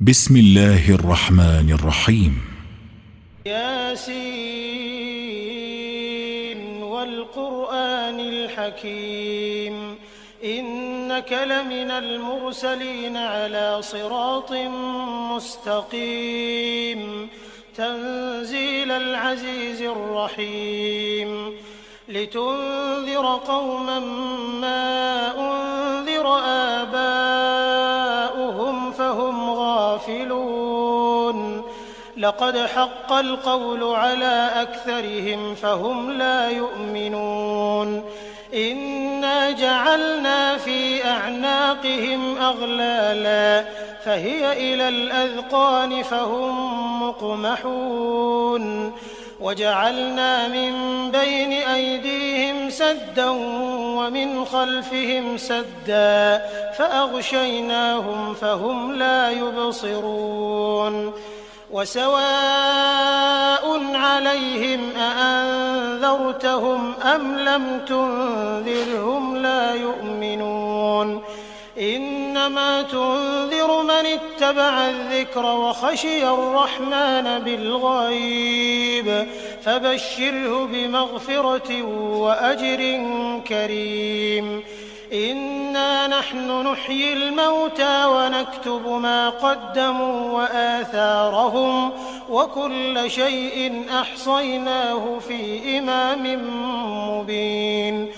بسم الله الرحمن الرحيم. ياسين والقرآن الحكيم إنك لمن المرسلين على صراط مستقيم تنزيل العزيز الرحيم لتنذر قوما ما أنذر آباؤهم فهم غافلون لقد حق القول على أكثرهم فهم لا يؤمنون إنا جعلنا في أعناقهم أغلالا فهي إلى الأذقان فهم مقمحون وجعلنا من بين أيديهم سدا ومن خلفهم سدا فأغشيناهم فهم لا يبصرون وسواء عليهم أأنذرتهم أم لم تنذرهم لا يؤمنون إنما تنذر من اتبع الذكر وخشي الرحمن بالغيب فبشره بمغفرة وأجر كريم إنا نحن نحيي الموتى ونكتب ما قدموا وآثارهم وكل شيء أحصيناه في إمام مبين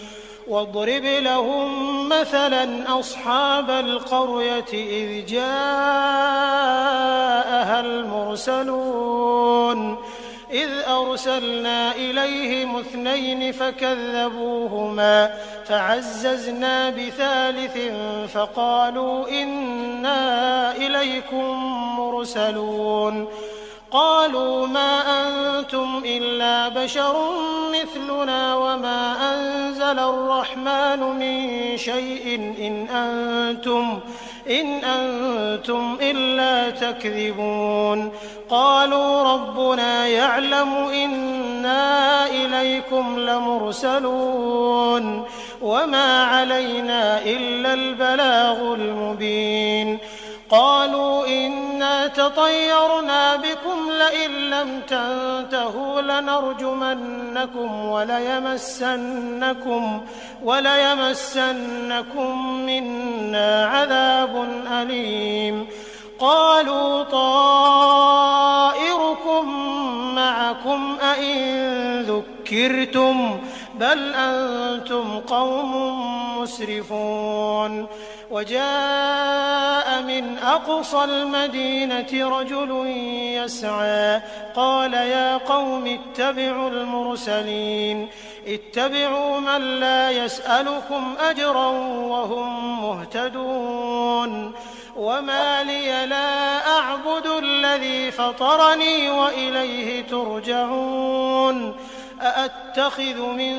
واضرب لهم مثلا أصحاب القرية إذ جاءها المرسلون إذ أرسلنا إليهم 2 فكذبوهما فعززنا بثالث فقالوا إنا إليكم مرسلون قالوا ما أنتم إلا بشر مثلنا وما أنزل الرحمن من شيء إن أنتم إلا تكذبون قالوا ربنا يعلم إنا إليكم لمرسلون وما علينا إلا البلاغ المبين قالوا إنا تطيرنا بكم لئن لم تنتهوا لنرجمنكم وليمسنكم منا عذاب أليم قالوا طائركم معكم أئن ذكرتم بل أنتم قوم مسرفون وجاء من أقصى المدينة رجل يسعى قال يا قوم اتبعوا المرسلين اتبعوا من لا يسألكم أجرا وهم مهتدون وما لي لا أعبد الذي فطرني وإليه ترجعون أأتخذ من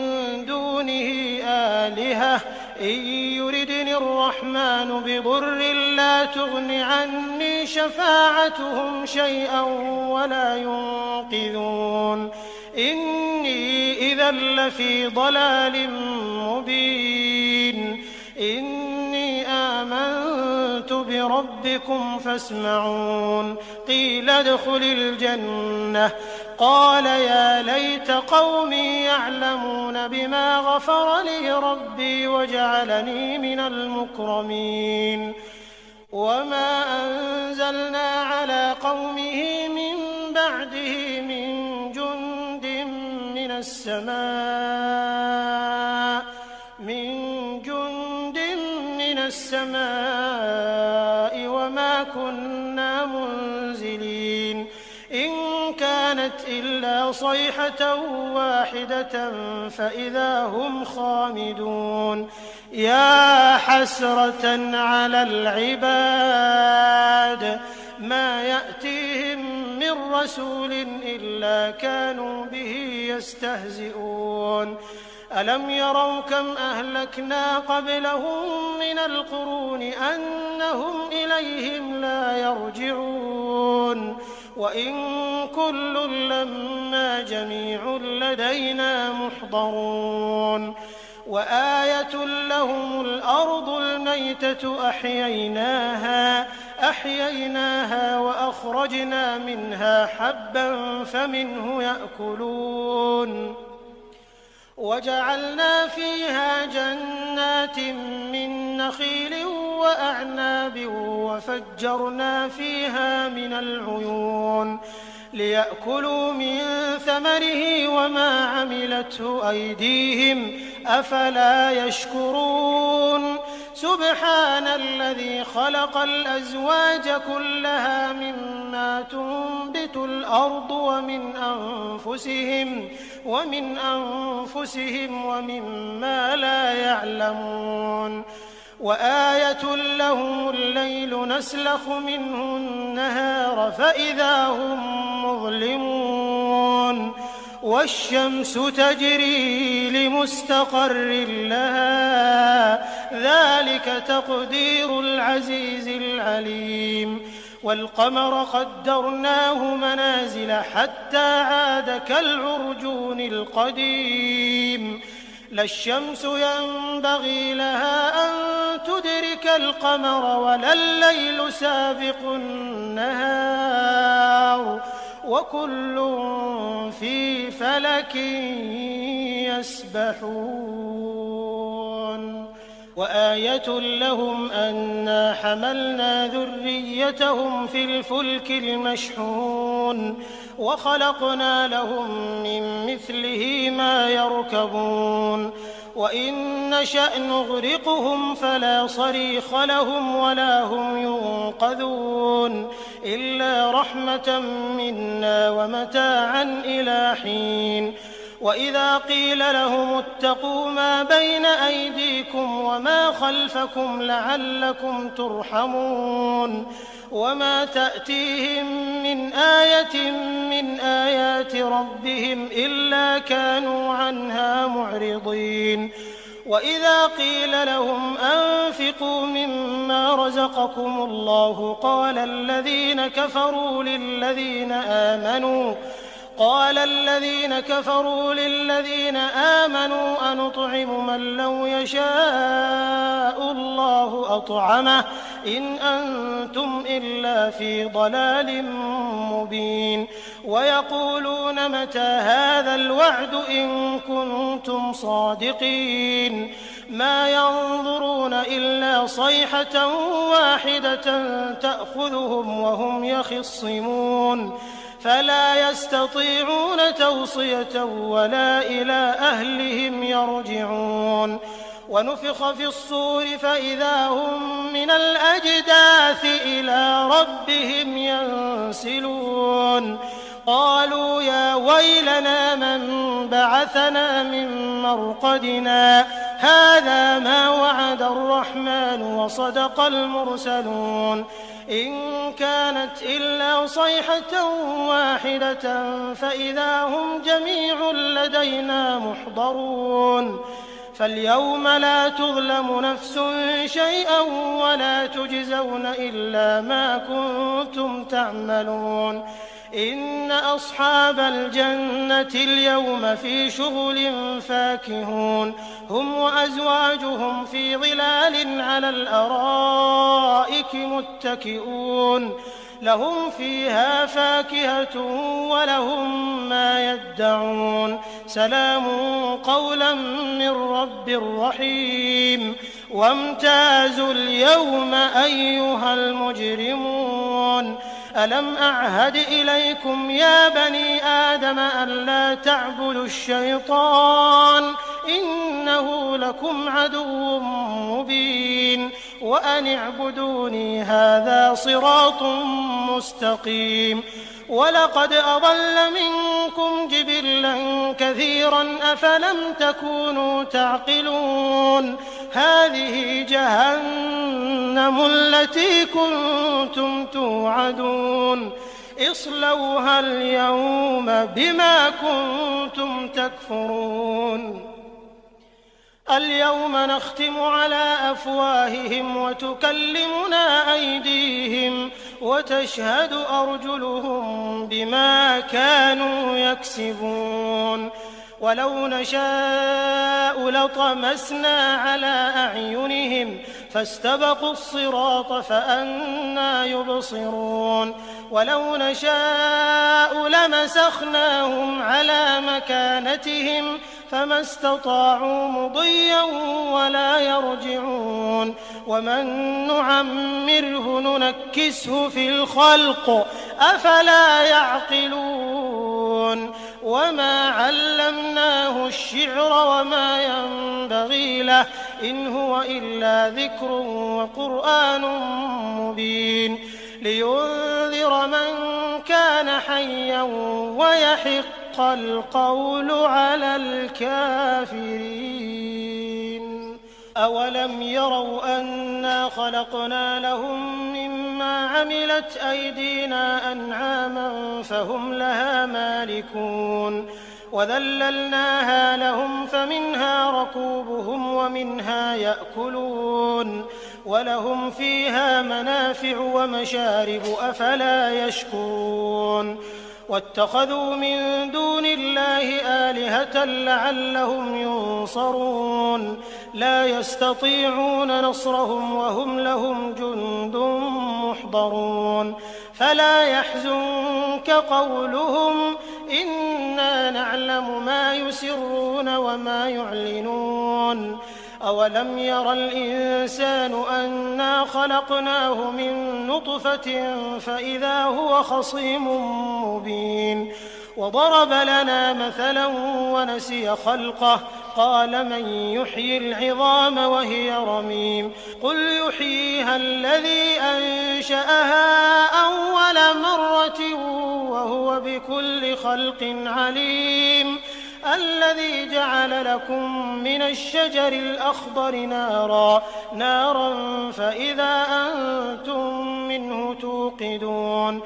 دونه آلهة إن يردني الرحمن بضر لا تغن عني شفاعتهم شيئا ولا ينقذون إني إذا لفي ضلال مبين إني آمنت بربكم فاسمعون قيل ادخل الجنة قال يا ليت قومي يعلمون بما غفر لي ربي وجعلني من المكرمين وما أنزلنا على قومه من بعده من جند من السماء وما كنا منزلين إن كانت إلا صيحة واحدة فإذا هم خامدون يا حسرة على العباد ما يأتيهم من رسول إلا كانوا به يستهزئون ألم يروا كم أهلكنا قبلهم من القرون أنهم إليهم لا يرجعون وإن كل لما جميع لدينا محضرون وآية لهم الأرض الميتة أحييناها فأخرجنا منها حبا فمنه يأكلون وجعلنا فيها جنات من نخيل وأعناب وفجرنا فيها من العيون ليأكلوا من ثمره وما عملته أيديهم أفلا يشكرون سبحان الذي خلق الأزواج كلها مما تنبت الأرض ومن أنفسهم ومما لا يعلمون وآية لهم الليل نسلخ منه النهار فإذا هم مظلمون والشمس تجري لمستقر لها ذلك تقدير العزيز العليم والقمر قدرناه منازل حتى عاد كالعرجون القديم لا الشمس ينبغي لها أن تدرك القمر ولا الليل سابق النهار وكل في فلك يسبحون وآية لهم أنا حملنا ذريتهم في الفلك المشحون وخلقنا لهم من مثله ما يركبون وإن نشأ نغرقهم فلا صريخ لهم ولا هم ينقذون إلا رحمة منا ومتاعا إلى حين وإذا قيل لهم اتقوا ما بين أيديكم وما خلفكم لعلكم ترحمون وما تأتيهم من آية من آيات ربهم إلا كانوا عنها معرضين وإذا قيل لهم أنفقوا مما رزقكم الله قال الذين كفروا للذين آمنوا أنطعم من لو يشاء الله أطعمه إن أنتم إلا في ضلال مبين ويقولون متى هذا الوعد إن كنتم صادقين ما ينظرون إلا صيحة واحدة تأخذهم وهم يخصمون فلا يستطيعون توصية ولا إلى أهلهم يرجعون ونفخ في الصور فإذا هم من الأجداث إلى ربهم ينسلون قالوا يا ويلنا من بعثنا من مرقدنا هذا ما وعد الرحمن وصدق المرسلون إن كانت إلا صيحة واحدة فإذا هم جميع لدينا محضرون فاليوم لا تظلم نفس شيئا ولا تجزون إلا ما كنتم تعملون إن أصحاب الجنة اليوم في شغل فاكهون هم وأزواجهم في ظلال على الأرائك متكئون لهم فيها فاكهة ولهم ما يدعون سلام قولا من رب رحيم وامتازوا اليوم أيها المجرمون ألم أعهد إليكم يا بني آدم ألا تعبدوا الشيطان إنه لكم عدو مبين وأن اعبدوني هذا صراط مستقيم ولقد أضل منكم جبلا كثيرا أفلم تكونوا تعقلون هذه جهنم التي كنتم توعدون اصلوها اليوم بما كنتم تكفرون اليوم نختم على أفواههم وتكلمنا أيديهم وتشهد أرجلهم بما كانوا يكسبون ولو نشاء لطمسنا على أعينهم فاستبقوا الصراط فأنى يبصرون ولو نشاء لمسخناهم على مكانتهم فما استطاعوا مضيا ولا يرجعون ومن نعمره ننكسه في الخلق أفلا يعقلون وما علمناه الشعر وما ينبغي له إن هو إلا ذكر وقرآن مبين لينذر من كان حيا ويحق القول على الكافرين أولم يروا أنا خلقنا لهم مما عملت أيدينا أنعاما فهم لها مالكون وذللناها لهم فمنها ركوبهم ومنها يأكلون ولهم فيها منافع ومشارب أفلا يشكرون واتخذوا من دون الله آلهة لعلهم ينصرون لا يستطيعون نصرهم وهم لهم جند محضرون فلا يحزنك قولهم إنا نعلم ما يسرون وما يعلنون أولم ير الإنسان أنا خلقناه من نطفة فإذا هو خصيم مبين وضرب لنا مثلا ونسي خلقه قال من يحيي العظام وهي رميم قل يحييها الذي أنشأها أول مرة وهو بكل خلق عليم الذي جعل لكم من الشجر الأخضر نارا فإذا أنتم منه توقدون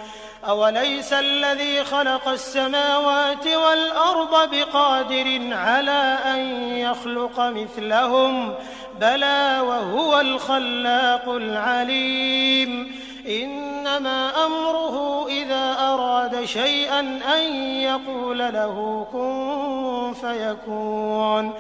أوليس الذي خلق السماوات والأرض بقادر على أن يخلق مثلهم بلى وهو الخلاق العليم إنما أمره إذا أراد شيئا أن يقول له كن فيكون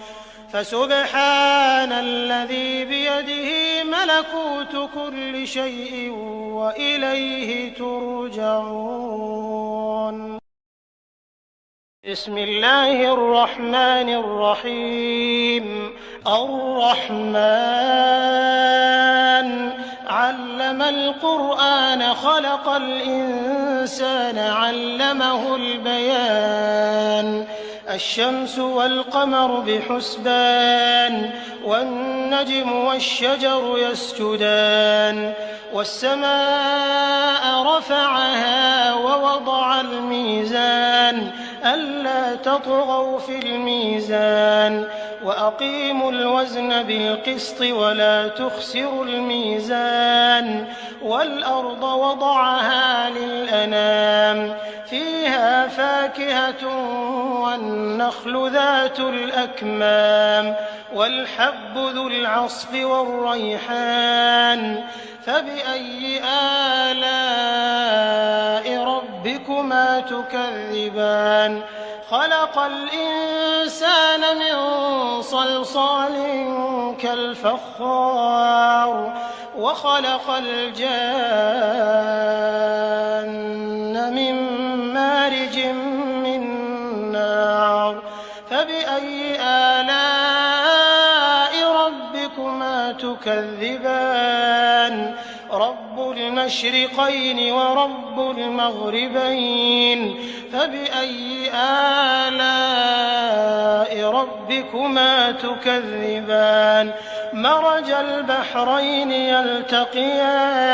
فسبحان الذي بيده ملكوت كل شيء وإليه ترجعون بسم الله الرحمن الرحيم الرحمن علم القرآن خلق الإنسان علمه البيان الشمس والقمر بحسبان والنجم والشجر يسجدان والسماء رفعها ووضع الميزان ألا تطغوا في الميزان وأقيموا الوزن بالقسط ولا تخسروا الميزان والأرض وضعها للأنام فيها فاكهة والنخل ذات الأكمام والحب ذو العصف والريحان فبأي آلاء ربكما تكذبان خلق الإنسان من صلصال كالفخار وخلق الجان من مارج من نار فبأي آلاء ربكما تكذبان رب المشرقين ورب المغربين فبأي آلاء ربكما تكذبان مرج البحرين يلتقيان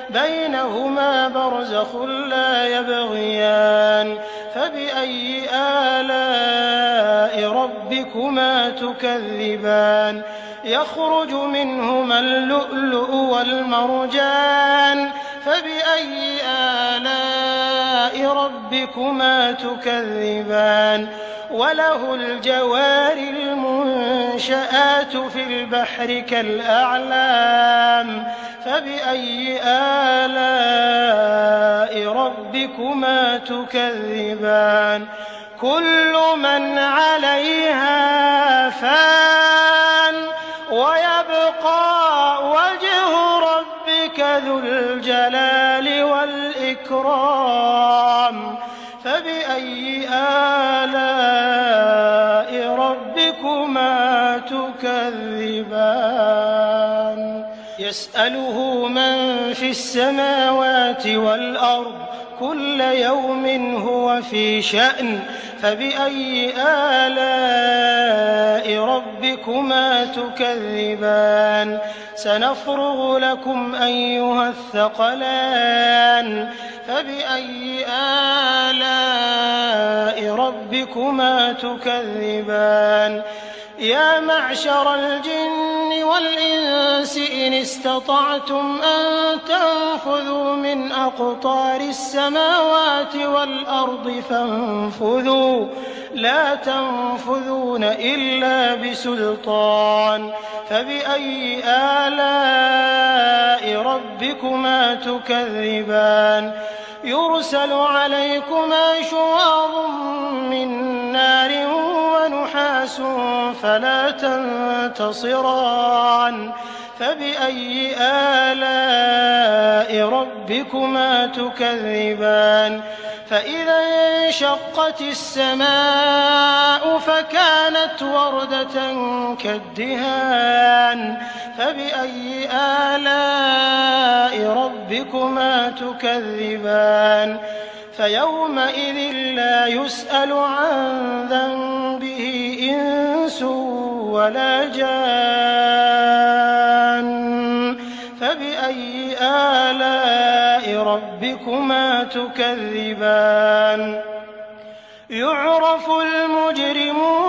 بينهما برزخ لا يبغيان فبأي آلاء ربكما تكذبان يخرج منهما اللؤلؤ والمرجان فبأي آلاء ربكما تكذبان وله الجوار المنشآت في البحر كالأعلام فبأي آلاء ربكما تكذبان كل من عليها فان ويبقى وجه ربك ذو الجلال والإكرام والإكرام فبأي آلاء ربكما تكذبان يسأله من في السماوات والأرض كل يوم هو في شأن فبأي آلاء ربكما تكذبان سنفرغ لكم أيها الثقلان فبأي آلاء ربكما تكذبان يا معشر الجن والإنس إن استطعتم أن تنفذوا من أقطار السماوات والأرض فانفذوا لا تنفذون إلا بسلطان فبأي آلاء ربكما تكذبان يرسل عليكما شواظ من نار ونحاس فلا تنتصران فبأي آلاء ربكما تكذبان فإذا انشقت السماء فكانت وردة كالدهان فبأي آلاء ربكما تكذبان فيومئذ لا يسأل عن ذنبه إنس ولا جان فبأي آلاء ربكما تكذبان يعرف المجرمون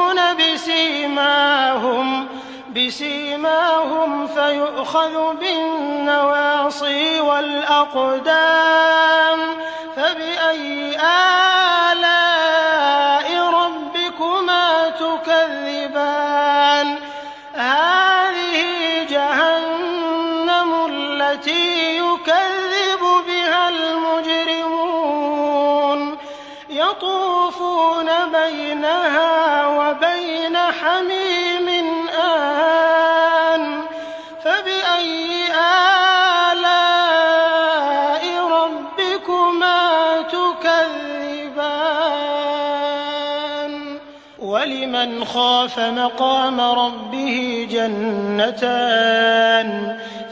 بسيماهم فيؤخذ بالنواصي والأقدام فبأي آلاء ربكما تكذبان هذه جهنم التي يكذب بها المجرمون يطوفون بينها وبين حميم آن فبأي آلاء ربكما تكذبان ولمن خاف مقام ربه جنتان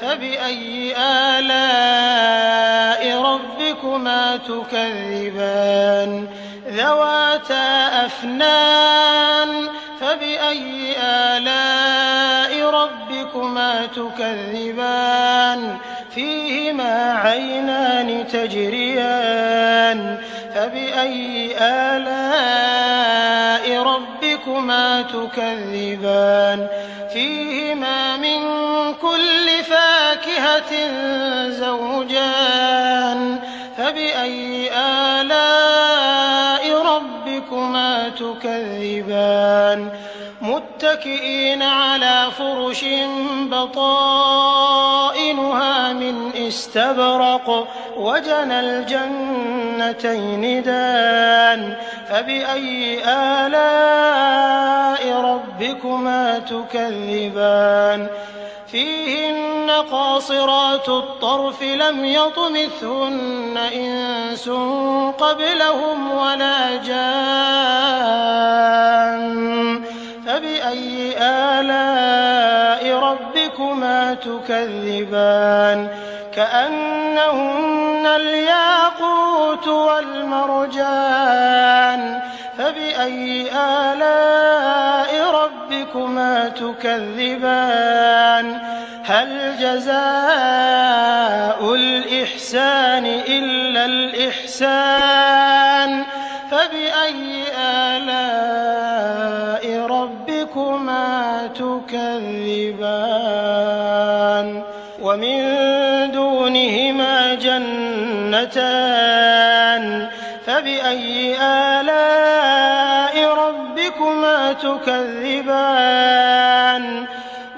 فبأي آلاء ربكما تكذبان ذواتا أفنان فبأي آلاء ربكما تكذبان فيهما عينان تجريان فبأي آلاء ربكما تكذبان فيهما من كل فاكهة زوجان فبأي آلاء ربكما تكذبان متكئين على فرش بطائنها من استبرق وجنى الجنتين دان فبأي آلاء ربكما تكذبان فيهن قاصرات الطرف لم يطمثهن إنس قبلهم ولا جان فبأي آلاء ربكما تكذبان كأنهن الياقوت والمرجان فبأي آلاء ربكما تكذبان هل جزاء الإحسان إلا الإحسان فبأي آلاء ربكما تكذبان ومن دونهما جنتان فبأي آلاء ربكما تكذبان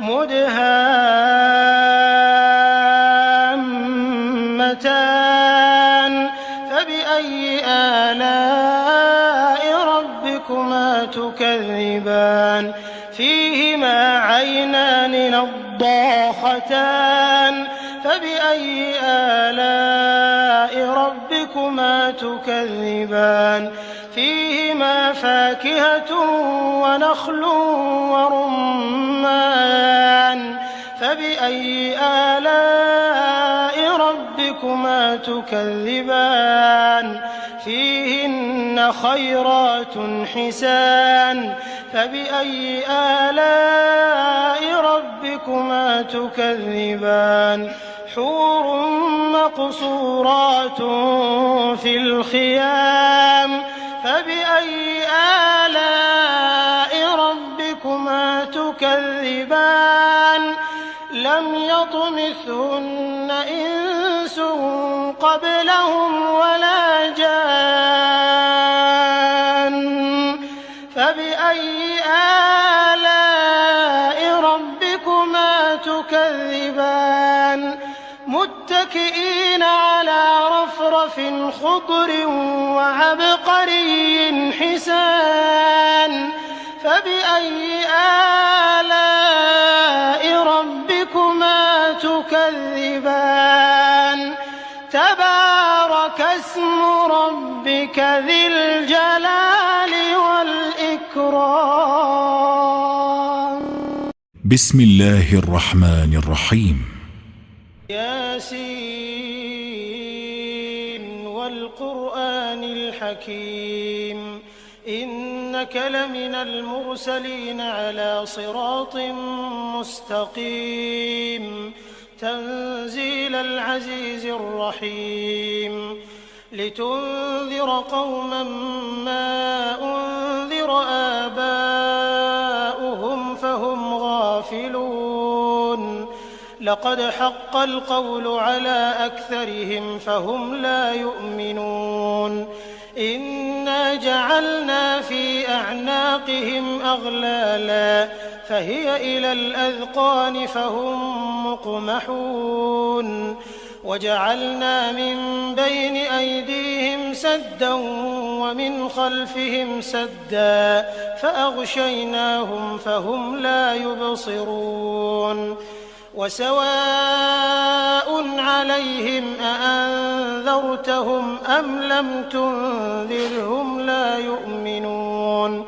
مدهامتان فبأي آلاء ربكما تكذبان فيهما عينان نضاختان فبأي آلاء ربكما ربكما تكذبان فيهما فاكهة ونخل ورمان فبأي آلاء ربكما تكذبان فيهن خيرات حسان فبأي آلاء ربكما تكذبان حور مقصورات في الخيام فبأي آلاء ربكما تكذبان لم يطمثهن إنس قبلهم ولا جان فبأي آلاء ربكما تكذبان متكئين على رفرف خضر وعبقري حسان فبأي آلاء ربكما تكذبان تبارك اسم ربك ذي الجلال والإكرام. بسم الله الرحمن الرحيم. ياسين والقرآن الحكيم إنك لمن المرسلين على صراط مستقيم تنزيل العزيز الرحيم لتنذر قوما ما أنذر آباؤهم فهم غافلون لقد حق القول على أكثرهم فهم لا يؤمنون إنا جعلنا في أعناقهم أغلالا فهي إلى الأذقان فهم مقمحون وجعلنا من بين أيديهم سدا ومن خلفهم سدا فأغشيناهم فهم لا يبصرون وسواء عليهم أأنذرتهم أم لم تنذرهم لا يؤمنون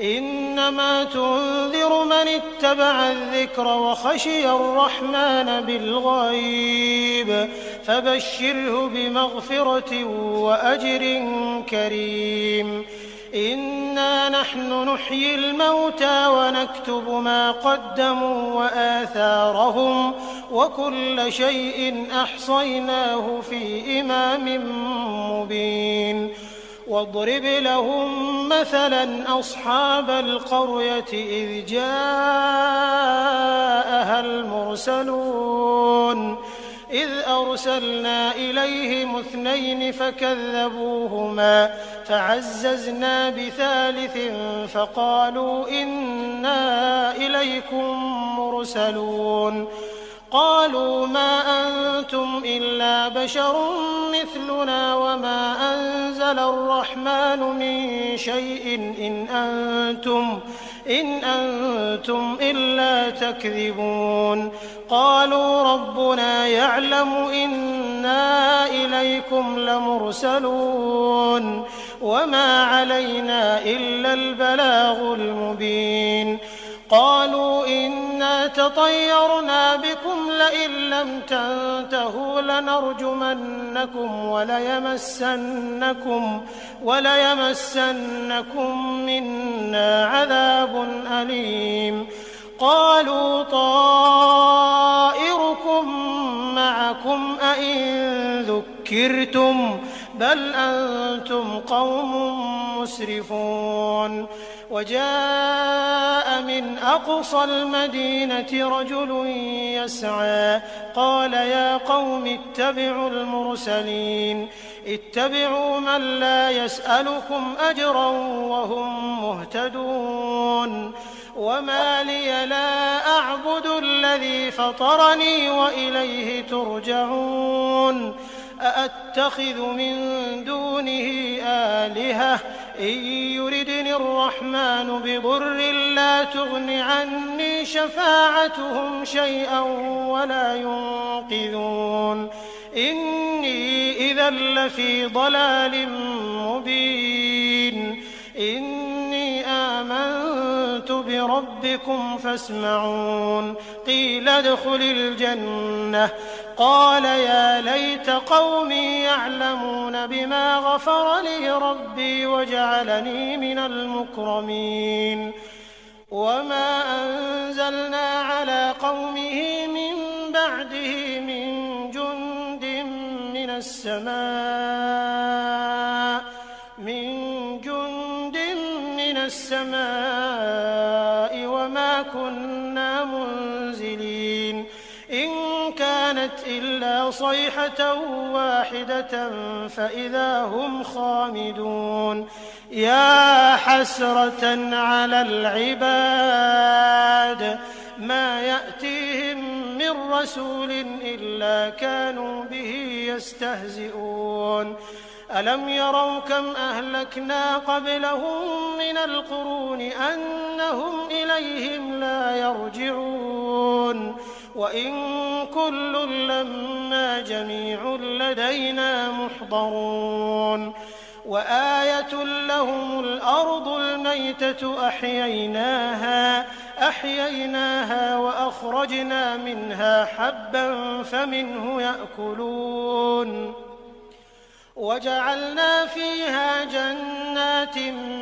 إنما تنذر من اتبع الذكر وخشي الرحمن بالغيب فبشره بمغفرة وأجر كريم إنا نحن نحيي الموتى ونكتب ما قدموا وآثارهم وكل شيء أحصيناه في إمام مبين واضرب لهم مثلا أصحاب القرية إذ جاءها المرسلون إذ أرسلنا إليهم 2 فكذبوهما فعززنا بثالث فقالوا إنا إليكم مرسلون قالوا ما أنتم إلا بشر مثلنا وما أنزل الرحمن من شيء إن أنتم إلا تكذبون قالوا ربنا يعلم إنا إليكم لمرسلون وما علينا إلا البلاغ المبين قالوا إنا تطيرنا بكم لئن لم تنتهوا لنرجمنكم وليمسنكم منا عذاب أليم قالوا طائركم معكم أئن ذكرتم بل أنتم قوم مسرفون وجاء من أقصى المدينة رجل يسعى قال يا قوم اتبعوا المرسلين اتبعوا من لا يسألكم أجرا وهم مهتدون وما لي لا أعبد الذي فطرني وإليه ترجعون أأتخذ من دونه آلهة إن يردني الرحمن بضر لا تغن عني شفاعتهم شيئا ولا ينقذون إني إذا لفي ضلال مبين إني آمنت بربكم فاسمعون قيل ادخل الجنة قال يا ليت قومي يعلمون بما غفر لي ربي وجعلني من المكرمين وما أنزلنا على قومه من بعده من جند من السماء وما كنا منزلين إن كانت إلا صيحة واحدة فإذا هم خامدون يا حسرة على العباد ما يأتيهم من رسول إلا كانوا به يستهزئون ألم يروا كم أهلكنا قبلهم من القرون أنهم إليهم لا يرجعون وإن كل لما جميع لدينا محضرون وآية لهم الأرض الميتة أحييناها وأخرجنا منها حبا فمنه يأكلون وجعلنا فيها جنات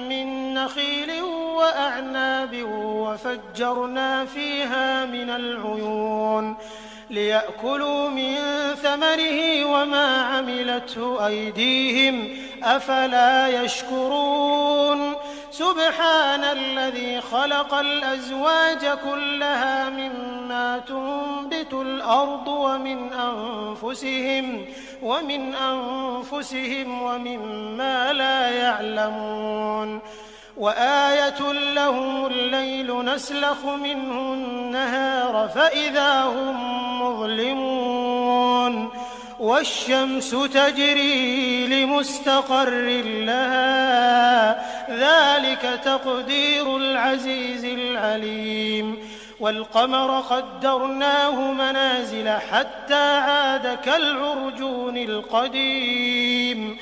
من نخيل وأعناب وفجرنا فيها من العيون ليأكلوا من ثمره وما عملته أيديهم أفلا يشكرون سبحان الذي خلق الأزواج كلها مما تنبت الأرض ومن أنفسهم ومما لا يعلمون وآية لهم الليل نسلخ منه النهار فإذا هم مظلمون والشمس تجري لمستقر لها ذلك تقدير العزيز العليم والقمر قدرناه منازل حتى عاد كالعرجون القديم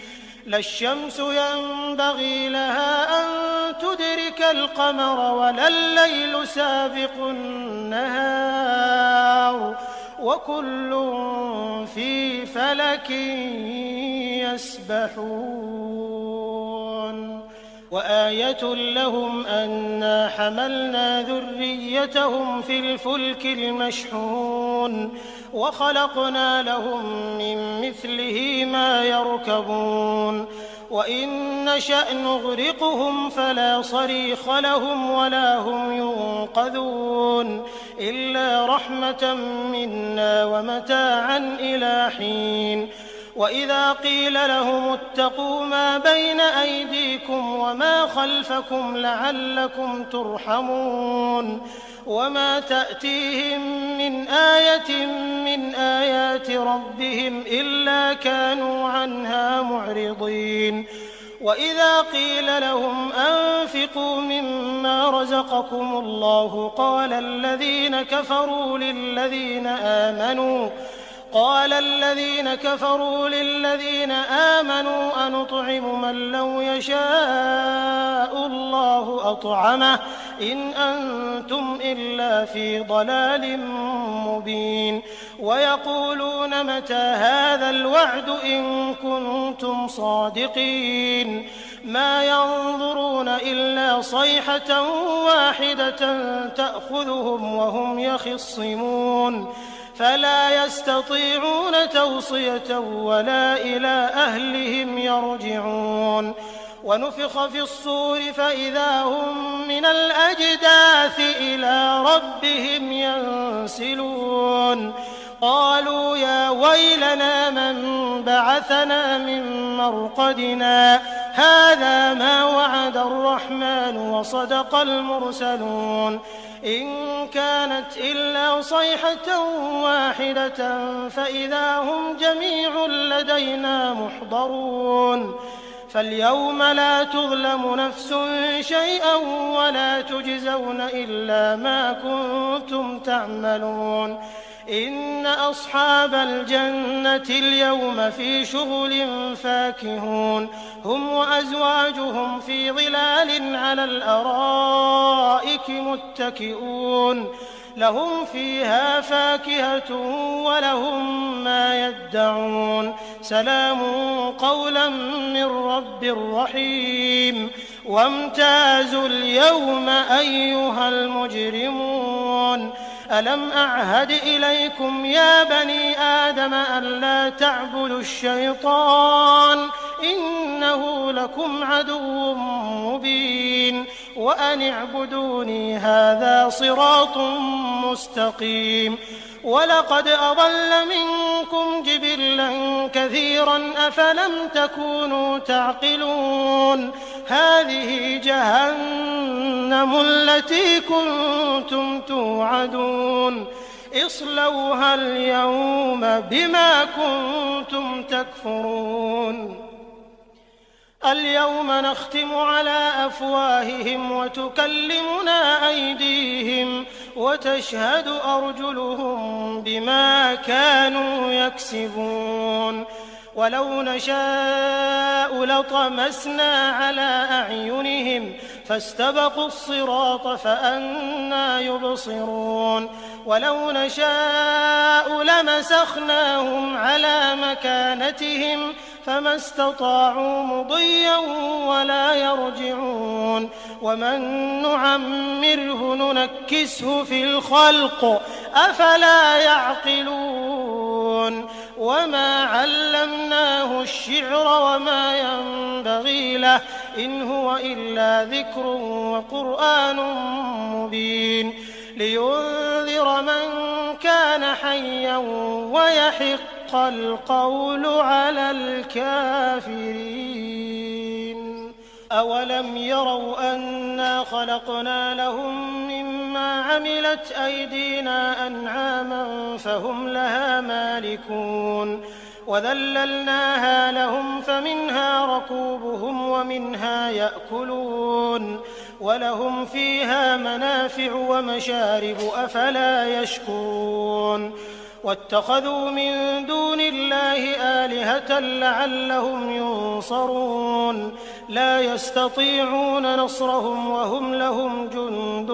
لا الشمس ينبغي لها أن تدرك القمر ولا الليل سابق النهار وكل في فلك يسبحون وآية لهم أنا حملنا ذريتهم في الفلك المشحون وخلقنا لهم من مثله ما يركبون وإن نشأ نغرقهم فلا صريخ لهم ولا هم ينقذون إلا رحمة منا ومتاعا إلى حين وإذا قيل لهم اتقوا ما بين أيديكم وما خلفكم لعلكم ترحمون وما تأتيهم من آية من آيات ربهم إلا كانوا عنها معرضين وإذا قيل لهم أنفقوا مما رزقكم الله قال الذين كفروا للذين آمنوا أنطعم من لو يشاء الله أطعمه إن أنتم إلا في ضلال مبين ويقولون متى هذا الوعد إن كنتم صادقين ما ينظرون إلا صيحة واحدة تأخذهم وهم يخصمون فلا يستطيعون توصية ولا إلى أهلهم يرجعون ونفخ في الصور فإذا هم من الأجداث إلى ربهم ينسلون قالوا يا ويلنا من بعثنا من مرقدنا هذا ما وعد الرحمن وصدق المرسلون إن كانت إلا صيحة واحدة فإذا هم جميع لدينا محضرون فاليوم لا تظلم نفس شيئا ولا تجزون إلا ما كنتم تعملون إن أصحاب الجنة اليوم في شغل فاكهون هم وأزواجهم في ظلال على الأرائك متكئون لهم فيها فاكهة ولهم ما يدعون سلام قولا من رب رحيم وامتازوا اليوم أيها المجرمون ألم أعهد إليكم يا بني آدم ألا تعبدوا الشيطان إنه لكم عدو مبين وأن اعبدوني هذا صراط مستقيم ولقد أضل منكم جبلا كثيرا أفلم تكونوا تعقلون هذه جهنم التي كنتم توعدون اصلوها اليوم بما كنتم تكفرون اليوم نختم على أفواههم وتكلمنا أيديهم وتشهد أرجلهم بما كانوا يكسبون ولو نشاء لطمسنا على أعينهم فاستبقوا الصراط فأنى يبصرون ولو نشاء لمسخناهم على مكانتهم فما استطاعوا مضيا ولا يرجعون ومن نعمره ننكسه في الخلق أفلا يعقلون وما علمناه الشعر وما ينبغي له إن هو إلا ذكر وقرآن مبين لينذر من كان حيا ويحق القول على الكافرين أولم يروا أنا خلقنا لهم مما عملت أيدينا أنعاما فهم لها مالكون وذللناها لهم فمنها ركوبهم ومنها يأكلون ولهم فيها منافع ومشارب أفلا يشكرون واتخذوا من دون الله آلهة لعلهم ينصرون لا يستطيعون نصرهم وهم لهم جند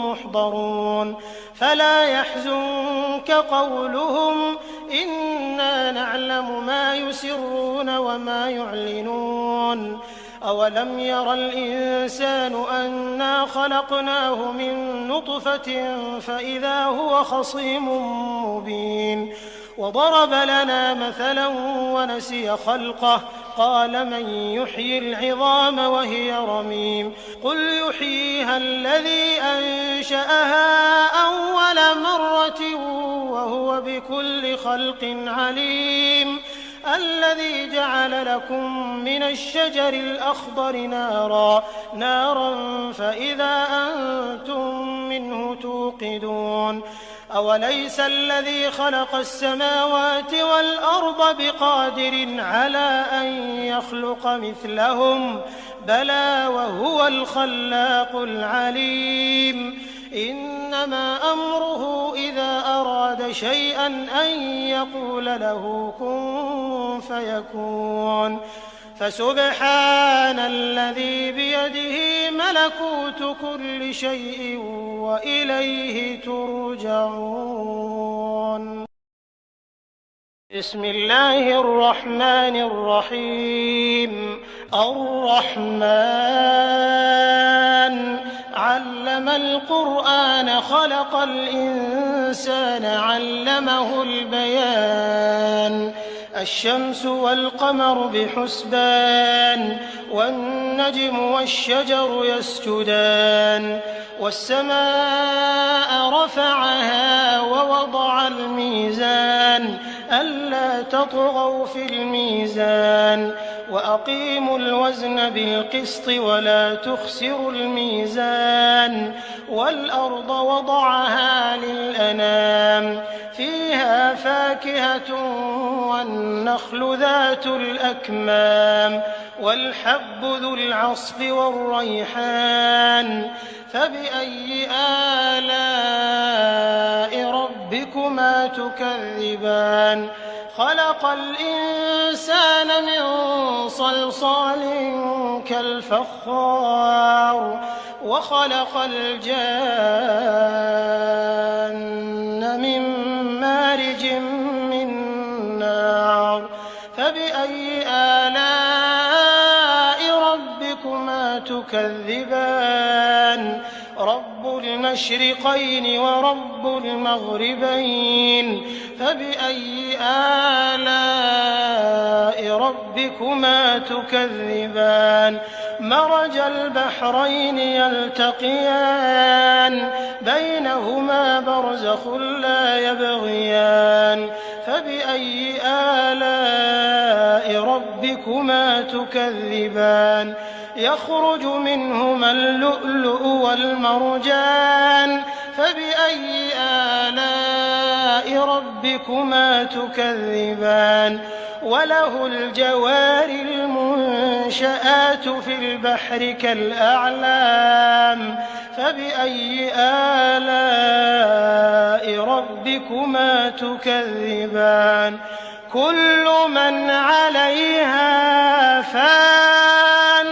محضرون فلا يحزنك قولهم إنا نعلم ما يسرون وما يعلنون أولم ير الإنسان أنا خلقناه من نطفة فإذا هو خصيم مبين وضرب لنا مثلا ونسي خلقه قال من يحيي العظام وهي رميم قل يحييها الذي أنشأها أول مرة وهو بكل خلق عليم الذي جعل لكم من الشجر الأخضر نارا فإذا أنتم منه توقدون أوليس الذي خلق السماوات والأرض بقادر على أن يخلق مثلهم بلى وهو الخلاق العليم إنما أمره إذا أراد شيئا أن يقول له كن فيكون فسبحان الذي بيده ملكوت كل شيء وإليه ترجعون بسم الله الرحمن الرحيم الرحمن علم القرآن خلق الإنسان علمه البيان الشمس والقمر بحسبان والنجم والشجر يسجدان والسماء رفعها ووضع الميزان ألا تطغوا في الميزان وأقيموا الوزن بالقسط ولا تخسروا الميزان والأرض وضعها للأنام فيها فاكهة والنخل ذات الأكمام والحب ذو العصف والريحان فبأي آلاء ربكما تكذبان خلق الإنسان من صلصال كالفخار وخلق الجان من مارج من نار فبأي آلاء ربكما تكذبان رب المشرقين ورب المغربين فبأي آلاء ربكما تكذبان مرج البحرين يلتقيان بينهما برزخ لا يبغيان فبأي آلاء ربكما تكذبان يخرج منهما اللؤلؤ والمرجان فبأي آلاء ربكما تكذبان وله الجوار المنشآت في البحر كالأعلام فبأي آلاء ربكما تكذبان كل من عليها فان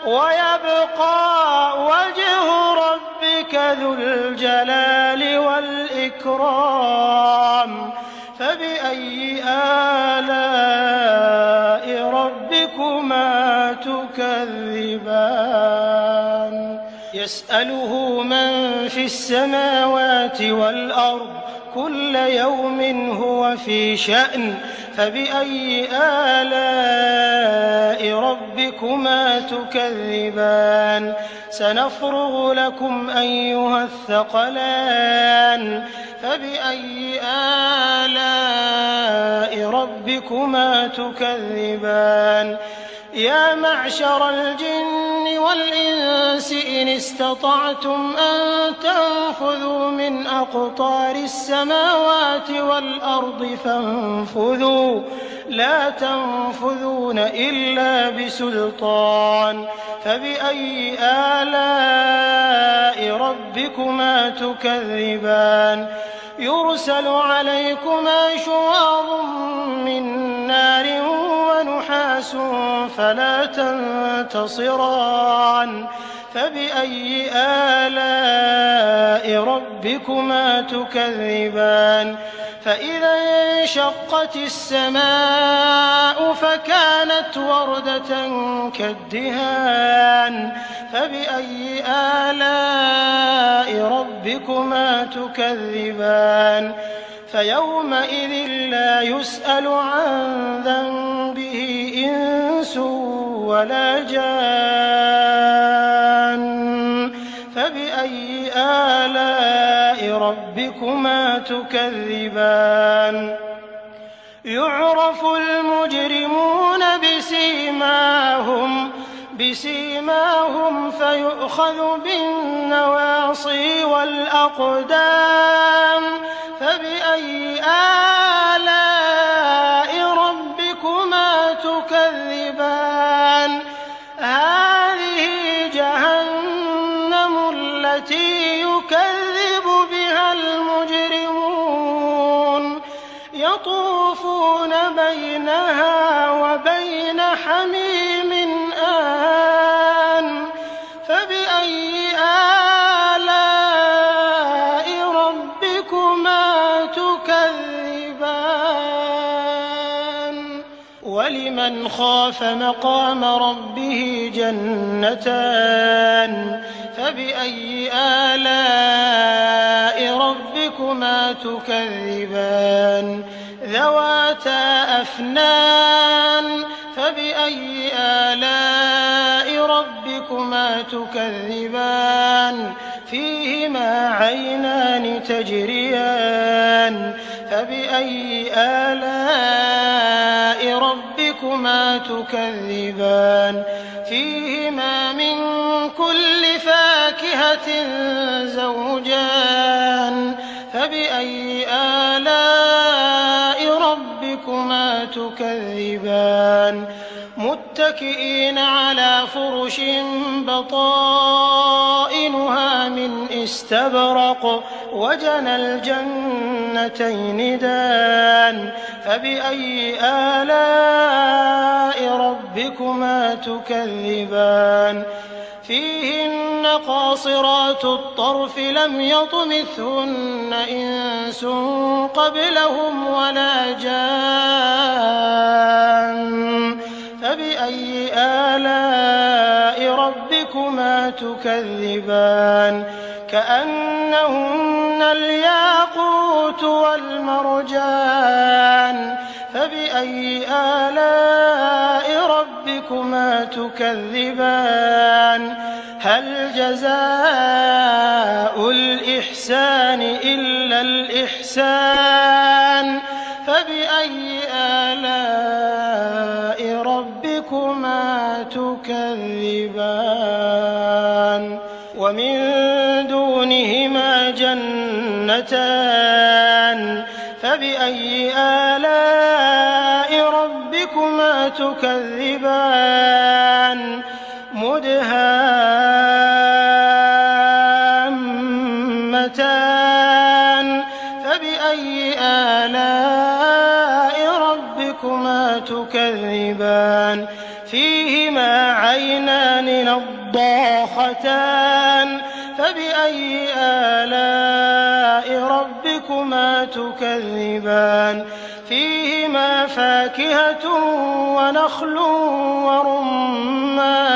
ويبقى وجه ربك ذو الجلال والإكرام فبأي آلاء ربكما تكذبان يسأله من في السماوات والأرض كل يوم هو في شأن فبأي آلاء ربكما تكذبان سنفرغ لكم أيها الثقلان فبأي آلاء ربكما تكذبان يا معشر الجن والإنس إن استطعتم أن تنفذوا من أقطار السماوات والأرض فانفذوا لا تنفذون إلا بسلطان فبأي آلاء ربكما تكذبان يرسل عليكما شواظ من نار ونحاس فلا تنتصران فبأي آلاء ربكما تكذبان فإذا انشقت السماء فكانت وردة كالدهان فبأي آلاء ربكما تكذبان فيومئذ لا يسأل عن ذنبه إنس ولا جان فبأي آلاء ربكما تكذبان يعرف المجرمون بسيماهم فيؤخذ بالنواصي والأقدام فبأي آلاء ربكما تكذبان هذه جهنم التي يكذب بها المجرمون يطوفون بينها وبين حميم آن فبأي آلاء ربكما تكذبان ولمن خاف مقام ربه جنتان فبأي آلاء ربكما تكذبان ذواتا أفنان فبأي آلاء ربكما تكذبان فيهما عينان تجريان فبأي آلاء ربكما ربكما تكذبان فيهما من كل فاكهة زوجان فبأي آلاء ربكما تكذبان متكئين على فرش بطائنها من استبرق وجنى الجنتين دان فبأي آلاء ربكما تكذبان فيهن قاصرات الطرف لم يطمثهن إنس قبلهم ولا جان فبأي آلاء ربكما تكذبان كأنهن الياقوت والمرجان فبأي آلاء ربكما تكذبان هل جزاء الإحسان إلا الإحسان فبأي آلاء ربكما تكذبان ومن دونهما جنتان فبأي آلاء ربكما تكذبان مدهامتان فبأي آلاء ربكما تكذبان فيهما عينان نضاختان فبأي آلاء ربكما تكذبان فيهما فاكهة ونخل ورمان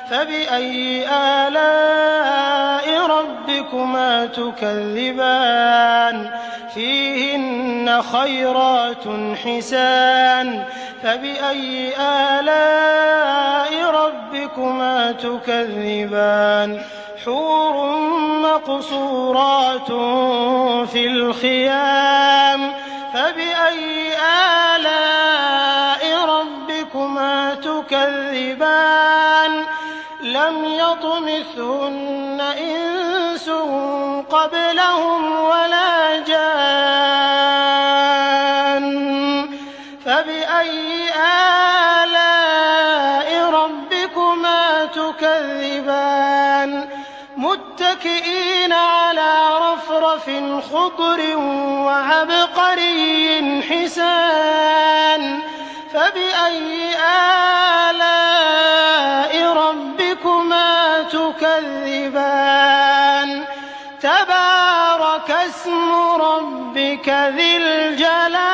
فبأي آلاء ربكما تكذبان فيهن خيرات حسان فبأي آلاء ربكما تكذبان حور مقصورات في الخيام فبأي آلاء ربكما تكذبان لم يطمثهن إنس قبلهم ولا جان فبأي آلاء ربكما تكذبان متكئين على رفرف خضر وعبقري حسان فبأي آلاء ربكما تكذبان تبارك اسم ربك ذي الجلال